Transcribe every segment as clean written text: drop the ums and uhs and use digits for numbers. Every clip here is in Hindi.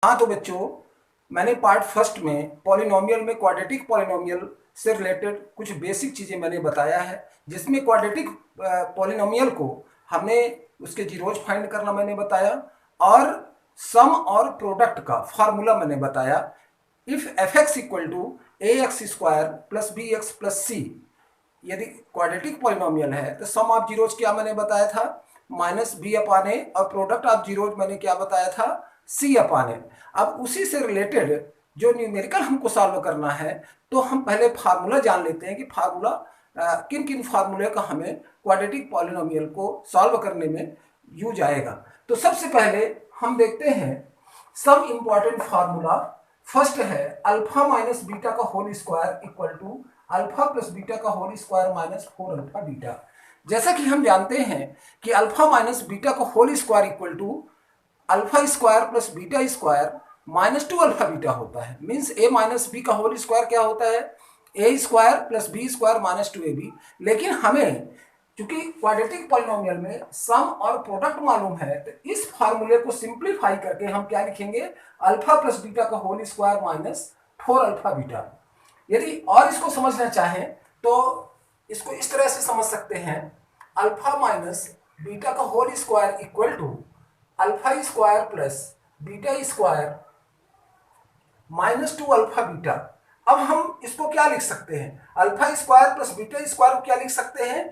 हाँ तो बच्चों, मैंने पार्ट फर्स्ट में पॉलिनोमियल में क्वाड्रेटिक पॉलिनोमियल से रिलेटेड कुछ बेसिक चीज़ें मैंने बताया है, जिसमें क्वाड्रेटिक पॉलिनोमियल को हमने उसके जीरोज फाइंड करना मैंने बताया, और सम और प्रोडक्ट का फार्मूला मैंने बताया। If F x equal to A X square plus B X plus C, यदि क्वाड्रेटिक पॉलिनोमियल है तो सम ऑफ जीरोज क्या मैंने बताया था, माइनस बी अपान ए, और प्रोडक्ट ऑफ जीरोज मैंने क्या बताया था, सी अपान ए। अब उसी से रिलेटेड जो न्यूमेरिकल हमको सॉल्व करना है, तो हम पहले फार्मूला जान लेते हैं कि फार्मूला किन किन फार्मूले का हमें क्वाड्रेटिक पॉलिनोमियल को सॉल्व करने में यूज आएगा। तो सबसे पहले हम देखते हैं सब इंपॉर्टेंट फार्मूला। फर्स्ट है अल्फा माइनस बीटा का whole square equal to alpha plus beta का whole square minus 4 alpha beta. जैसा कि हम जानते हैं कि अल्फा माइनस बीटा का whole square equal to alpha square plus beta square minus 2 alpha beta होता है। मीन्स ए माइनस बी का होल स्क्वायर क्या होता है, A square plus B square minus 2ab। लेकिन हमें क्योंकि क्वाड्रेटिक पॉलिनोमियल में सम और प्रोडक्ट मालूम है, तो इस फार्मूले को सिंप्लीफाई करके हम क्या लिखेंगे, अल्फा प्लस बीटा का whole square minus 4 alpha beta. यदि और इसको समझना चाहें तो इसको इस तरह से समझ सकते हैं, अल्फा माइनस बीटा का whole square equal to alpha square plus beta square minus 2 alpha beta. अब हम इसको क्या लिख सकते हैं, alpha square plus beta square को क्या लिख सकते हैं,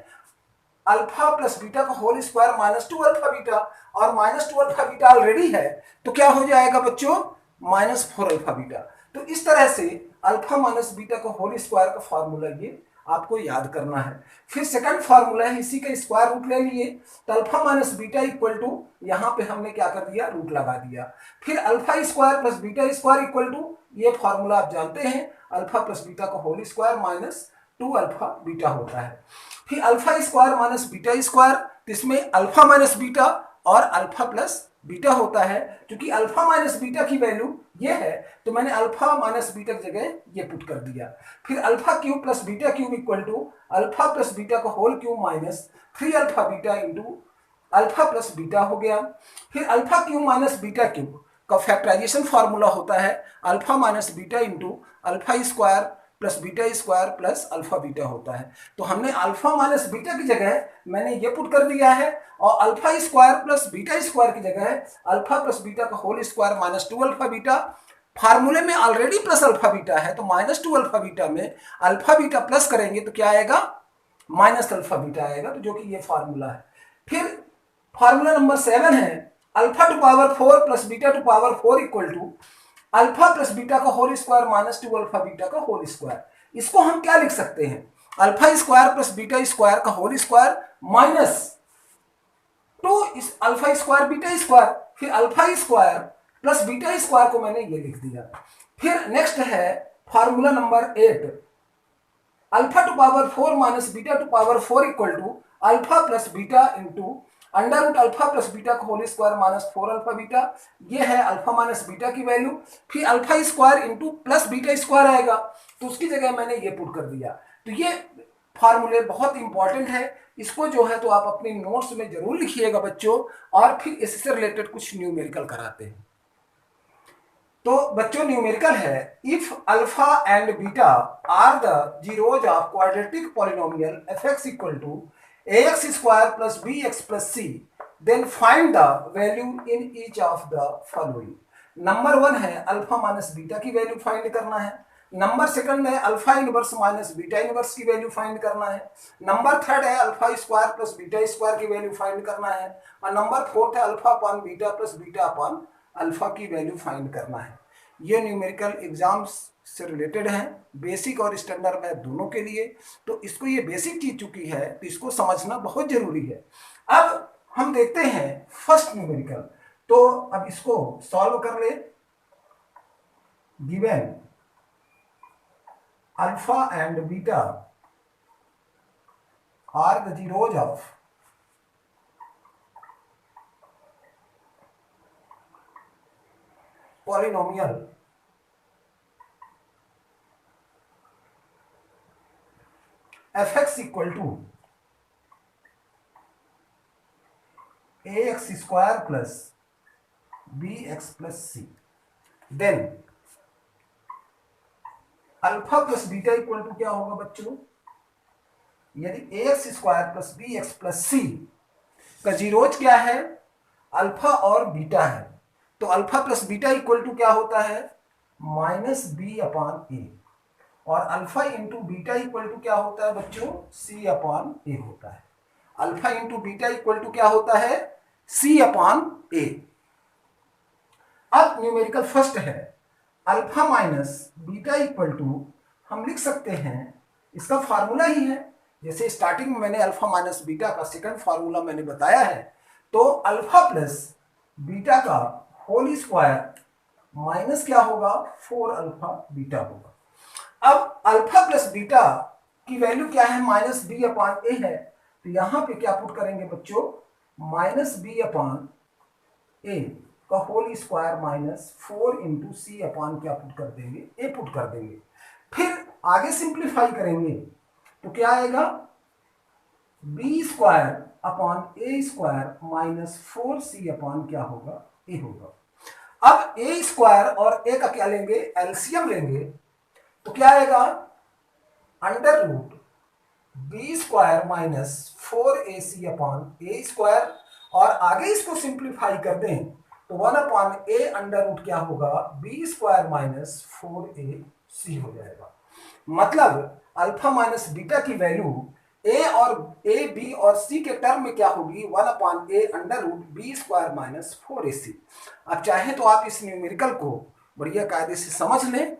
अल्फा प्लस बीटा का whole square minus 2 alpha beta, और माइनस 2 अल्फा बीटा ऑलरेडी है तो क्या हो जाएगा बच्चों, माइनस 4 अल्फा बीटा। तो इस तरह से अल्फा माइनस बीटा का होल स्क्वायर का फॉर्मूला ये आपको याद करना है। फिर सेकंड फार्मूला है, इसी का स्क्वायर रूट ले लिए, तो alpha minus beta equal to, यहाँ पे हमने क्या कर दिया, रूट लगा दिया। फिर alpha square plus beta square equal to, ये फार्मूला आप जानते हैं, अल्फा प्लस बीटा का whole square minus 2 alpha beta होता है। फिर alpha square minus beta square, इसमें अल्फा माइनस बीटा और अल्फा प्लस बीटा होता है। क्योंकि अल्फा माइनस बीटा की वैल्यू ये है, तो मैंने अल्फा माइनस बीटा की जगह ये पुट कर दिया। फिर alpha cube plus beta cube equal to alpha plus beta का whole cube minus 3 alpha beta into alpha plus beta हो गया। फिर alpha cube minus beta cube का फैक्टराइजेशन फार्मूला होता है alpha minus beta into alpha square plus beta square plus alpha beta होता है। तो हमने अल्फा माइनस बीटा की जगह मैंने ये पुट कर दिया है, और alpha square plus beta square की जगह अल्फा प्लस बीटा का whole square minus 2 alpha beta. फार्मूले में ऑलरेडी प्लस अल्फा बीटा है, तो माइनस 2 अल्फा बीटा में अल्फा बीटा प्लस करेंगे तो क्या आएगा, माइनस अल्फा बीटा आएगा, तो जो कि ये फार्मूला है। फिर फार्मूला नंबर 7 है alpha to power 4 plus beta to power 4 equal to alpha plus beta का whole square minus 2 alpha beta का होल स्क्वायर। इसको हम क्या लिख सकते हैं, alpha square plus beta square का होल स्क्वायर माइनस 2 इस अल्फा स्क्वायर बीटा स्क्वायर। फिर alpha square plus beta square को मैंने ये लिख दिया। फिर नेक्स्ट है formula number 8, alpha to power 4 minus beta to power 4 equal to alpha plus beta into under root alpha plus beta का whole square minus 4 alpha beta. ये है अल्फा माइनस बीटा की वैल्यू। फिर alpha square into plus beta square आएगा, तो उसकी जगह मैंने ये पुट कर दिया। तो ये फार्मूले बहुत इंपॉर्टेंट है, इसको जो है तो आप अपने नोट्स में जरूर लिखिएगा बच्चों, और फिर इससे रिलेटेड कुछ न्यूमेरिकल कराते हैं। तो बच्चों न्यूमेरिकल है, if alpha and beta are the zeros of quadratic polynomial F x equal to ax square plus bx plus c, then find the value in each of the following। Number 1 है अल्फा माइनस बीटा की वैल्यू फाइंड करना है। नंबर सेकंड है alpha inverse minus beta inverse की वैल्यू फाइंड करना है। नंबर थर्ड है alpha square plus beta square की वैल्यू फाइंड करना है। और नंबर फोर्थ है alpha upon beta plus beta upon alpha की वैल्यू फाइंड करना है। ये न्यूमेरिकल एग्जाम्स से रिलेटेड है, बेसिक और स्टैंडर्ड में दोनों के लिए। तो इसको ये बेसिक चीज चुकी है, तो इसको समझना बहुत जरूरी है। अब हम देखते हैं फर्स्ट न्यूमेरिकल, तो अब इसको सॉल्व कर ले। Given alpha and beta are the zeros of polynomial F x equal to A X square plus B X plus C. Then alpha plus beta equal to क्या होगा बच्चों, यदि ax square plus B X plus C का जीरोज क्या है, अल्फा और बीटा है, तो alpha plus beta equal to क्या होता है, माइनस बी अपान ए, और alpha into beta equal to क्या होता है बच्चों, सी अपान ए होता है। Alpha into beta equal to क्या होता है, सी अपान ए। अब न्यूमेरिकल फर्स्ट है, alpha minus beta equal to, हम लिख सकते हैं, इसका फार्मूला ही है, जैसे स्टार्टिंग में मैंने अल्फा माइनस बीटा का सेकंड फार्मूला मैंने बताया है, तो अल्फा प्लस बीटा का होल स्क्वायर माइनस क्या होगा, 4 अल्फा बीटा होगा। अब अल्फा प्लस बीटा की वैल्यू क्या है, माइनस बी अपान ए है, तो यहां पे क्या पुट करेंगे बच्चों, माइनस बी अपान ए का होल स्क्वायर माइनस 4 इंटू सी अपान क्या पुट कर देंगे, ए पुट कर देंगे। फिर आगे सिंप्लीफाई करेंगे तो क्या आएगा, B square upon A square minus 4 C upon क्या होगा, ए होगा। अब ए स्क्वायर और ए का क्या लेंगे, एलसीएम लेंगे, तो क्या आएगा, under root B square minus 4ac upon A square, और आगे इसको सिंप्लीफाई कर दें तो 1 अपॉन ए अंडर रूट क्या होगा, बी स्क्वायर माइनस 4ac हो जाएगा। मतलब अल्फा माइनस बीटा की वैल्यू ए और ए बी और सी के टर्म में क्या होगी, 1 upon A under root B square minus 4ac। अब चाहे तो आप इस न्यूमेरिकल को बढ़िया कायदे से समझ लें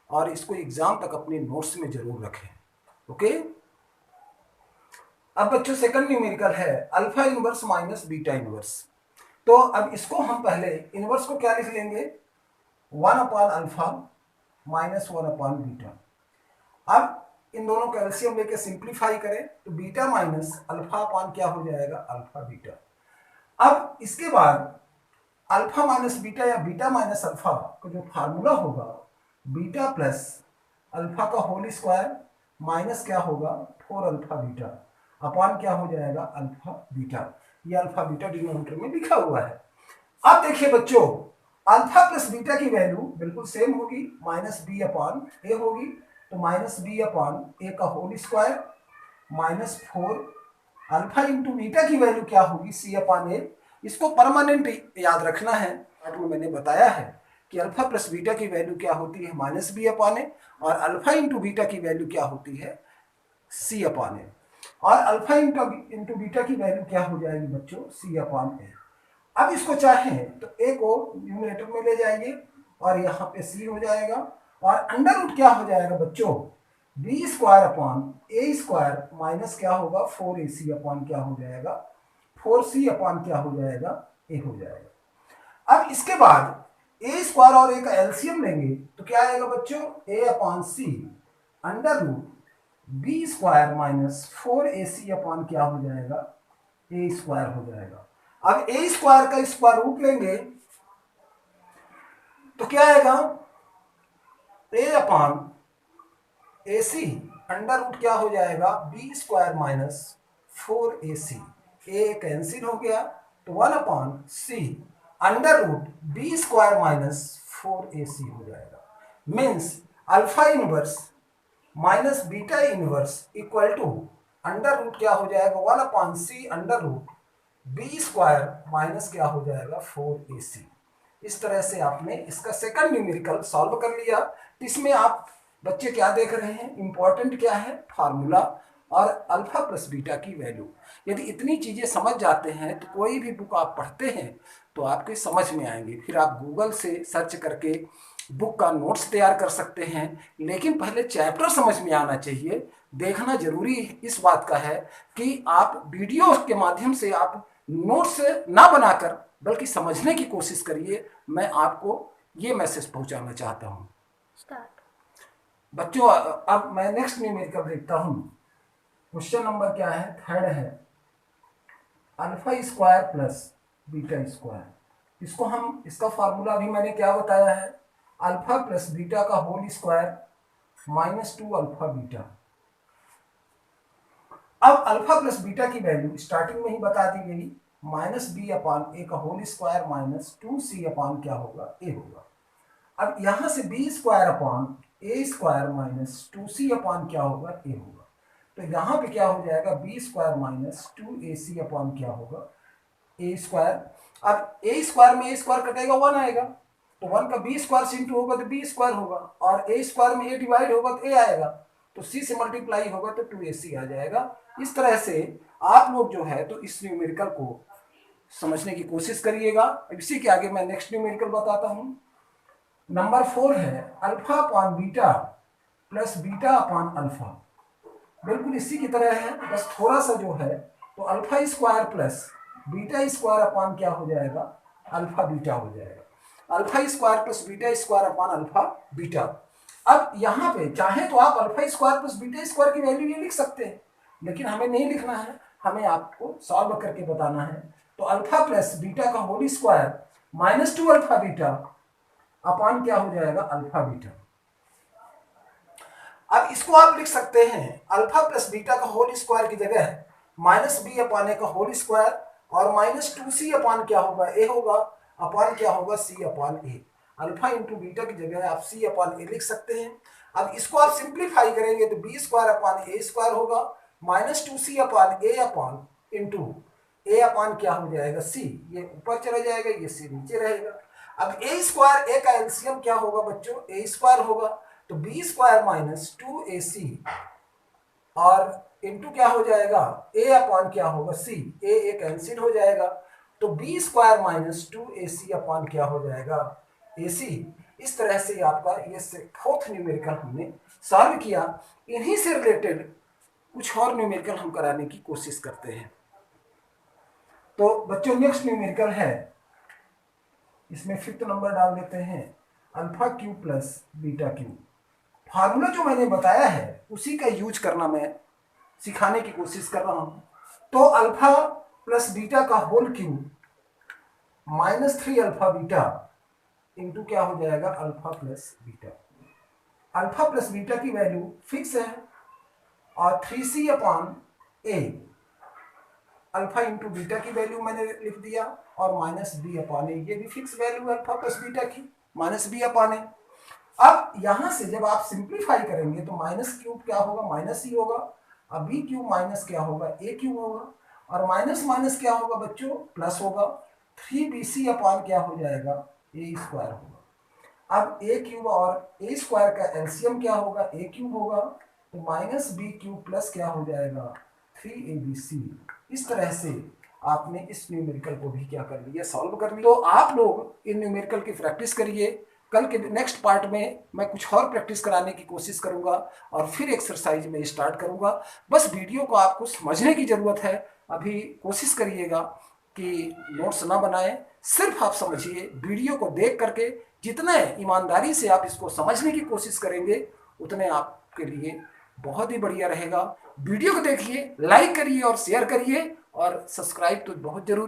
और इसको एग्जाम तक अपने नोट्स में जरूर रखें। ओके, अब बच्चों सेकंड न्यूमेरिकल है alpha inverse minus beta inverse. तो अब इसको हम पहले इनवर्स को क्या लिख लेंगे, 1 upon alpha minus 1 upon beta. अब इन दोनों का एलसीएम लेके सिंप्लीफाई करें तो बीटा माइनस अल्फा अपॉन क्या हो जाएगा, अल्फा बीटा। अब इसके बाद अल्फा माइनस बीटा या बीटा माइनस अल्फा का जो फार्मूला होगा, बीटा प्लस अल्फा का होल स्क्वायर माइनस क्या होगा, 4 अल्फा बीटा अपॉन क्या हो जाएगा, अल्फा बीटा। ये अल्फा बीटा डिनोमिनेटर में लिखा हुआ है। अब देखिए बच्चों, अल्फा प्लस बीटा की वैल्यू बिल्कुल सेम होगी, माइनस बी अपॉन ए होगी, तो माइनस बी अपॉन ए का whole square minus 4 alpha into beta की वैल्यू क्या होगी, सी अपॉन ए। इसको परमानेंट याद रखना है, आपको मैंने बताया है कि अल्फा प्लस बीटा की वैल्यू क्या होती है, माइनस बी अपॉन ए, और अल्फा इंटू बीटा की वैल्यू क्या होती है, सी अपॉन ए, और अल्फा इंटू बीटा की वैल्यू क्या हो जाएगी बच्चों, सी अपॉन ए। अब इसको चाहें तो ए को न्यूमरेटर में ले जाएंगे और यहाँ पे सी हो जाएगा, और अंडर रूट क्या हो जाएगा बच्चों, B square upon A square minus क्या होगा, 4ac अपॉन क्या हो जाएगा, 4c अपॉन क्या हो जाएगा, ए हो जाएगा। अब इसके बाद ए स्क्वायर और ए का एलसीएम लेंगे तो क्या आएगा बच्चों, A upon C under root B square minus 4ac upon क्या हो जाएगा, ए स्क्वायर हो जाएगा। अब ए स्क्वायर का स्क्वायर रूट लेंगे तो क्या आएगा, A upon A C under root क्या हो जाएगा, B square minus 4ac, A cancel हो गया तो 1 upon C under root B square minus 4ac हो जाएगा। Means alpha inverse minus beta inverse equal to under root क्या हो जाएगा, 1 upon C under root B square minus क्या हो जाएगा, 4ac। इस तरह से आपने इसका सेकंड न्यूमेरिकल सॉल्व कर लिया। इसमें आप बच्चे क्या देख रहे हैं, इंपॉर्टेंट क्या है, फार्मूला और अल्फा प्लस बीटा की वैल्यू। यदि इतनी चीजें समझ जाते हैं तो कोई भी बुक आप पढ़ते हैं तो आपके समझ में आएंगे। फिर आप गूगल से सर्च करके बुक का नोट्स तैयार कर सकते हैं, लेकिन पहले चैप्टर समझ में आना चाहिए। देखना जरूरी इस बात का है कि आप वीडियो के माध्यम से आप नोट्स ना बनाकर बल्कि समझने की कोशिश करिए। मैं आपको ये मैसेज पहुंचाना चाहता हूं। बच्चों अब मैं नेक्स्ट न्यूमेरिकल देखता हूं। क्वेश्चन नंबर क्या है, थर्ड है alpha square plus beta square. इसको हम, इसका फार्मूला भी मैंने क्या बताया है, अल्फा प्लस बीटा का whole square minus 2 alpha beta. अब अल्फा प्लस बीटा की वैल्यू स्टार्टिंग में ही बता दी गई, माइनस बी अपॉन ए का whole square minus 2c upon क्या होगा, ए होगा। अब यहां से B square upon A square minus 2c upon क्या होगा, ए होगा। तो यहां पे क्या हो जाएगा, B square minus 2ac upon क्या होगा, ए स्क्वायर। अब ए स्क्वायर में ए स्क्वायर कटेगा 1 आएगा, तो 1 का बी स्क्वायर से इंटू होगा तो बी स्क्वायर होगा, और ए स्क्वायर में ए डिवाइड होगा तो ए आएगा, तो सी से मल्टीप्लाई होगा तो 2ac आ जाएगा। इस तरह से आप लोग जो है तो इस न्यूमेरिकल को समझने की कोशिश करिएगा। इसी के आगे मैं नेक्स्ट न्यूमेरिकल बताता हूं। नंबर 4 है alpha upon beta plus beta upon alpha. बिल्कुल इसी की तरह है, बस थोड़ा सा जो है तो alpha square plus beta square upon क्या हो जाएगा, अल्फा बीटा हो जाएगा। Alpha square plus beta square upon alpha beta. अब यहां पे चाहे तो आप alpha square plus beta square की वैल्यू ये लिख सकते हैं, लेकिन हमें नहीं लिखना है, हमें आपको सॉल्व करके बताना है। तो अल्फा प्लस बीटा का whole square minus 2 alpha beta upon क्या हो जाएगा, अल्फा बीटा। अब इसको आप लिख सकते हैं अल्फा प्लस बीटा का होल स्क्वायर की जगह माइनस बी अपॉन ए का होल स्क्वायर, और माइनस 2c अपॉन क्या होगा, ए होगा, अपॉन क्या होगा, c upon a. Alpha into beta की जगह आप c अपॉन ए लिख सकते हैं। अब इसको आप सिंप्लीफाई करेंगे तो B square upon A square होगा, माइनस 2c अपॉन ए अपॉन इंटू ए अपॉन क्या हो जाएगा, c। ये ऊपर चला जाएगा, ये c नीचे रहेगा। अब ए स्क्वायर, ए का एलसीएम क्या होगा बच्चों, ए स्क्वायर होगा, तो बी स्क्वायर माइनस 2ac और इंटू क्या हो जाएगा, ए अपॉन क्या होगा, सी। ए कैंसिल हो जाएगा, तो B square minus 2ac upon क्या हो जाएगा, ac। इस तरह से आपका ये 4th न्यूमेरिकल हमने सॉल्व किया। इन्हीं से रिलेटेड कुछ और न्यूमेरिकल हम कराने की कोशिश करते हैं। तो बच्चों नेक्स्ट न्यूमेरिकल है, इसमें 5th नंबर डाल देते हैं, alpha cube plus beta cube. Formula जो मैंने बताया है उसी का यूज करना मैं सिखाने की कोशिश कर रहा हूं। तो अल्फा प्लस बीटा का whole cube minus 3 alpha beta into क्या हो जाएगा, alpha plus beta. Alpha plus beta की वैल्यू फिक्स है, और 3c upon a, alpha into beta की वैल्यू मैंने लिख दिया, और माइनस बी अपॉन ए, ये भी फिक्स वैल्यू है अल्फा प्लस बीटा की, माइनस बी अपॉन ए। अब यहां से जब आप सिंप्लीफाई करेंगे तो माइनस क्यूब क्या होगा, माइनस ही होगा, अब बी क्यूब माइनस क्या होगा, ए क्यूब होगा, और माइनस माइनस क्या होगा बच्चों, प्लस होगा, 3bc अपॉन क्या हो जाएगा, ए स्क्वायर होगा। अब ए क्यूब और ए स्क्वायर का एलसीएम क्या होगा, ए क्यूब होगा, तो माइनस बी क्यूब प्लस क्या हो जाएगा, 3abc। इस तरह से आपने इस न्यूमेरिकल को भी क्या कर लिया, सॉल्व कर लिया। तो आप लोग इन न्यूमेरिकल की प्रैक्टिस करिए। कल के नेक्स्ट पार्ट में मैं कुछ और प्रैक्टिस कराने की कोशिश करूंगा, और फिर एक्सरसाइज में स्टार्ट करूंगा। बस वीडियो को आपको समझने की ज़रूरत है। अभी कोशिश करिएगा कि नोट्स ना बनाएं, सिर्फ आप समझिए। वीडियो को देख करके जितने ईमानदारी से आप इसको समझने की कोशिश करेंगे उतने आपके लिए बहुत ही बढ़िया रहेगा। वीडियो को देखिए, लाइक करिए और शेयर करिए, और सब्सक्राइब तो बहुत जरूरी।